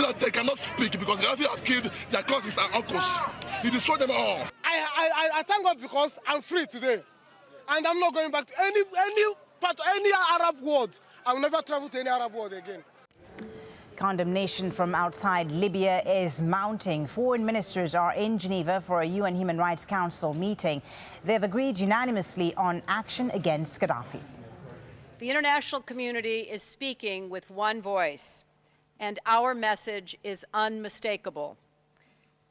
that they cannot speak because Gaddafi has killed their cousins and uncles. He destroyed them all. I thank God because I'm free today. And I'm not going back to any Arab world. I will never travel to any Arab world again. Condemnation from outside Libya is mounting. Foreign ministers are in Geneva for a UN Human Rights Council meeting. They've agreed unanimously on action against Gaddafi. The international community is speaking with one voice, and our message is unmistakable.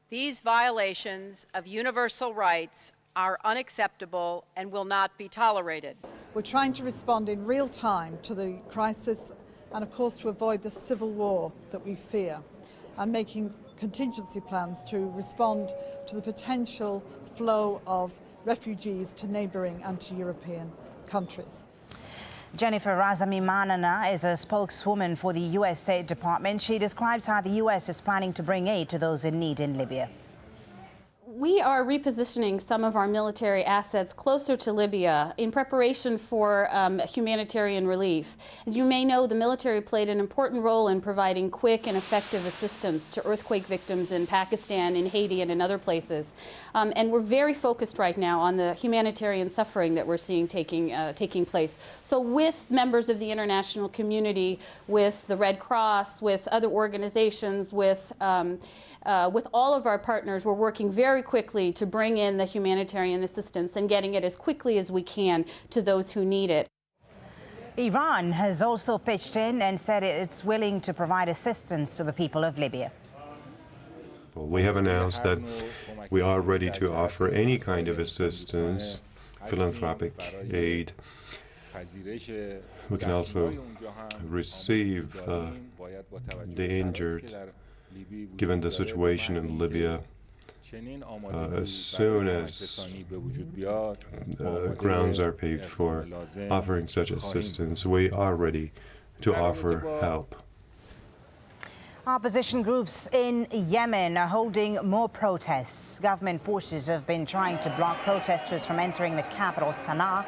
These violations of universal rights are unacceptable and will not be tolerated. We're trying to respond in real time to the crisis and, of course, to avoid the civil war that we fear, and making contingency plans to respond to the potential flow of refugees to neighbouring anti-European countries. Jennifer Razami-Manana is a spokeswoman for the U.S. State Department. She describes how the U.S. is planning to bring aid to those in need in Libya. We are repositioning some of our military assets closer to Libya in preparation for humanitarian relief. As you may know, the military played an important role in providing quick and effective assistance to earthquake victims in Pakistan, in Haiti, and in other places. And we're very focused right now on the humanitarian suffering that we're seeing taking place. So with members of the international community, with the Red Cross, with other organizations, with all of our partners, we're working very quickly to bring in the humanitarian assistance and getting it as quickly as we can to those who need it. Iran has also pitched in and said it's willing to provide assistance to the people of Libya. Well, we have announced that we are ready to offer any kind of assistance, philanthropic aid. We can also receive the injured, given the situation in Libya, as soon as grounds are paved for offering such assistance. We are ready to offer help. Opposition groups in Yemen are holding more protests. Government forces have been trying to block protesters from entering the capital, Sana'a.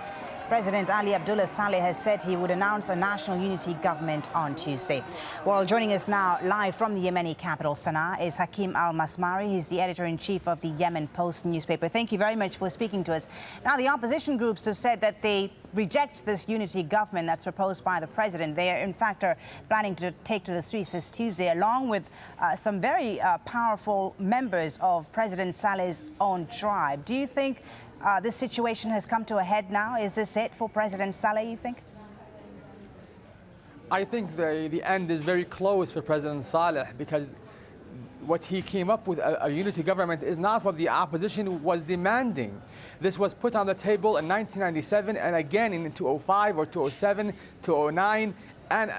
President Ali Abdullah Saleh has said he would announce a national unity government on Tuesday. Well, joining us now live from the Yemeni capital, Sana'a, is Hakim Al-Masmari. He's the editor-in-chief of the Yemen Post newspaper. Thank you very much for speaking to us. Now, the opposition groups have said that they reject this unity government that's proposed by the president. They are, in fact, planning to take to the streets this Tuesday, along with some very powerful members of President Saleh's own tribe. Do you think this situation has come to a head now? Is this it for President Saleh, you think? I think the end is very close for President Saleh, because what he came up with, a unity government, is not what the opposition was demanding. This was put on the table in 1997 and again in 2005 or 2007, 2009, and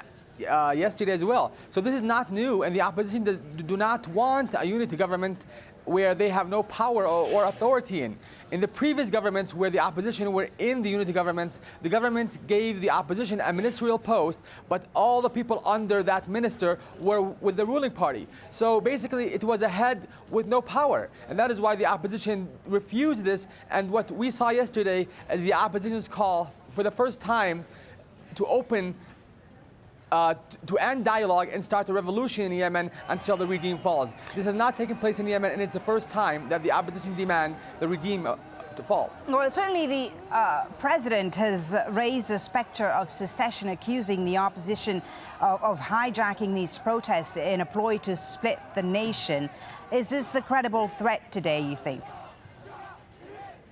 yesterday as well. So this is not new, and the opposition do not want a unity government where they have no power or authority in. In the previous governments where the opposition were in the unity governments, the government gave the opposition a ministerial post, but all the people under that minister were with the ruling party. So basically it was a head with no power, and that is why the opposition refused this. And what we saw yesterday is the opposition's call for the first time to open to end dialogue and start a revolution in Yemen until the regime falls. This has not taken place in Yemen, and it's the first time that the opposition demand the regime to fall. Well, certainly the president has raised the specter of secession, accusing the opposition of hijacking these protests in a ploy to split the nation. Is this a credible threat today, you think?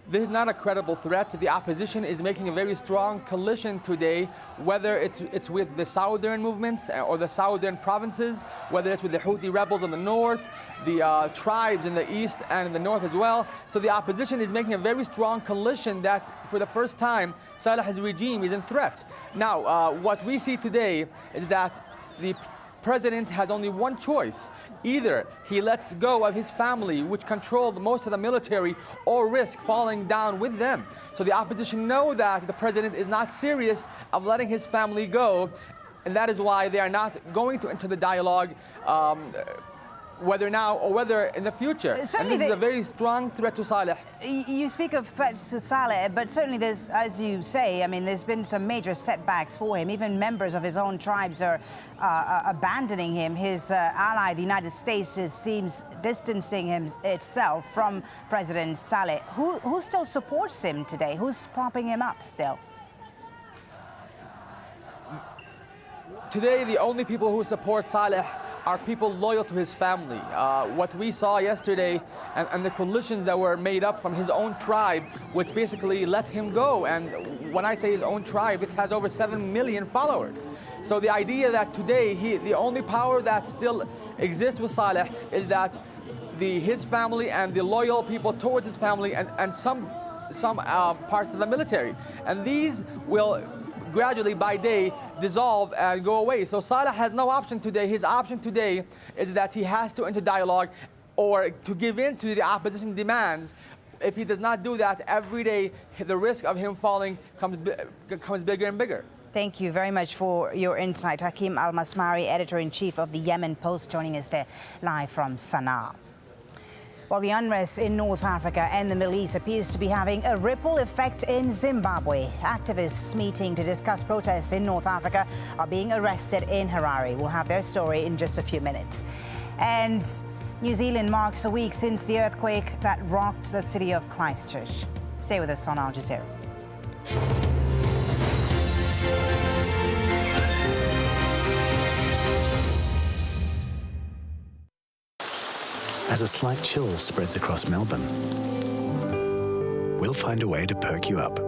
This is not a credible threat. The opposition is making a very strong coalition today, whether it's with the southern movements or the southern provinces, whether it's with the Houthi rebels in the north, the tribes in the east and in the north as well. So the opposition is making a very strong coalition that, for the first time, Saleh's regime is in threat. Now, what we see today is that the president has only one choice. Either he lets go of his family, which controlled most of the military, or risk falling down with them. So the opposition know that the president is not serious of letting his family go, and that is why they are not going to enter the dialogue whether now or whether in the future. And Certainly this is a very strong threat to Saleh. You speak of threats to Saleh, but certainly there's, as you say, I mean, there's been some major setbacks for him. Even members of his own tribes are abandoning him. His ally, the United States, seems distancing itself from President Saleh. Who still supports him today? Who's propping him up still? Today, the only people who support Saleh are people loyal to his family. What we saw yesterday and the coalitions that were made up from his own tribe, which basically let him go. And when I say his own tribe, it has over 7 million followers. So the idea that today the only power that still exists with Saleh is that his family and the loyal people towards his family and some parts of the military. And these will gradually by day dissolve and go away. So Saleh has no option today. His option today is that he has to enter dialogue or to give in to the opposition demands. If he does not do that, every day the risk of him falling becomes bigger and bigger. Thank you very much for your insight. Hakim Al-Masmari, editor-in-chief of the Yemen Post, joining us there live from Sana'a. Well, the unrest in North Africa and the Middle East appears to be having a ripple effect in Zimbabwe. Activists meeting to discuss protests in North Africa are being arrested in Harare. We'll have their story in just a few minutes. And New Zealand marks a week since the earthquake that rocked the city of Christchurch. Stay with us on Al Jazeera. As a slight chill spreads across Melbourne, we'll find a way to perk you up.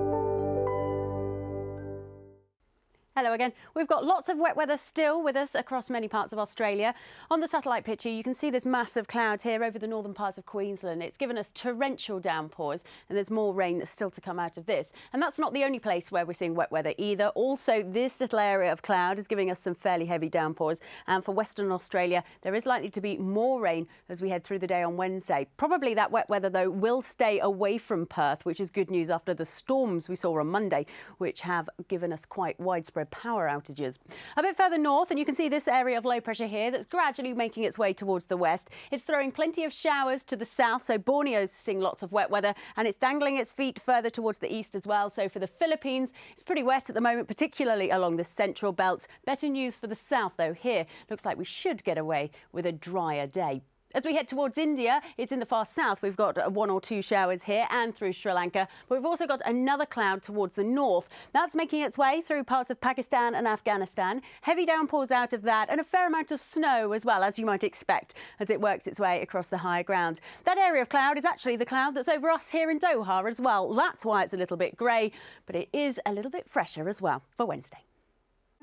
Hello again. We've got lots of wet weather still with us across many parts of Australia. On the satellite picture, you can see this massive cloud here over the northern parts of Queensland. It's given us torrential downpours, and there's more rain that's still to come out of this. And that's not the only place where we're seeing wet weather either. Also, this little area of cloud is giving us some fairly heavy downpours. And for Western Australia, there is likely to be more rain as we head through the day on Wednesday. Probably that wet weather, though, will stay away from Perth, which is good news after the storms we saw on Monday, which have given us quite widespread power outages. A bit further north, and you can see this area of low pressure here that's gradually making its way towards the west. It's throwing plenty of showers to the south, so Borneo's seeing lots of wet weather, and it's dangling its feet further towards the east as well. So for the Philippines, it's pretty wet at the moment, particularly along the central belt. Better news for the south, though. Here, looks like we should get away with a drier day. As we head towards India, it's in the far south. We've got 1 or 2 showers here and through Sri Lanka, but we've also got another cloud towards the north. That's making its way through parts of Pakistan and Afghanistan. Heavy downpours out of that and a fair amount of snow as well, as you might expect, as it works its way across the higher ground. That area of cloud is actually the cloud that's over us here in Doha as well. That's why it's a little bit grey, but it is a little bit fresher as well for Wednesday.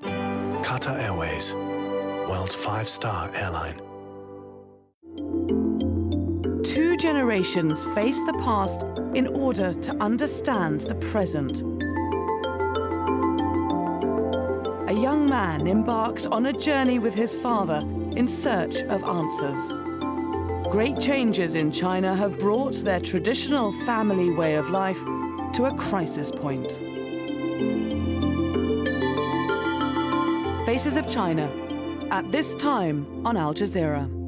Qatar Airways, world's 5-star airline. 2 generations face the past in order to understand the present. A young man embarks on a journey with his father in search of answers. Great changes in China have brought their traditional family way of life to a crisis point. Faces of China, at this time on Al Jazeera.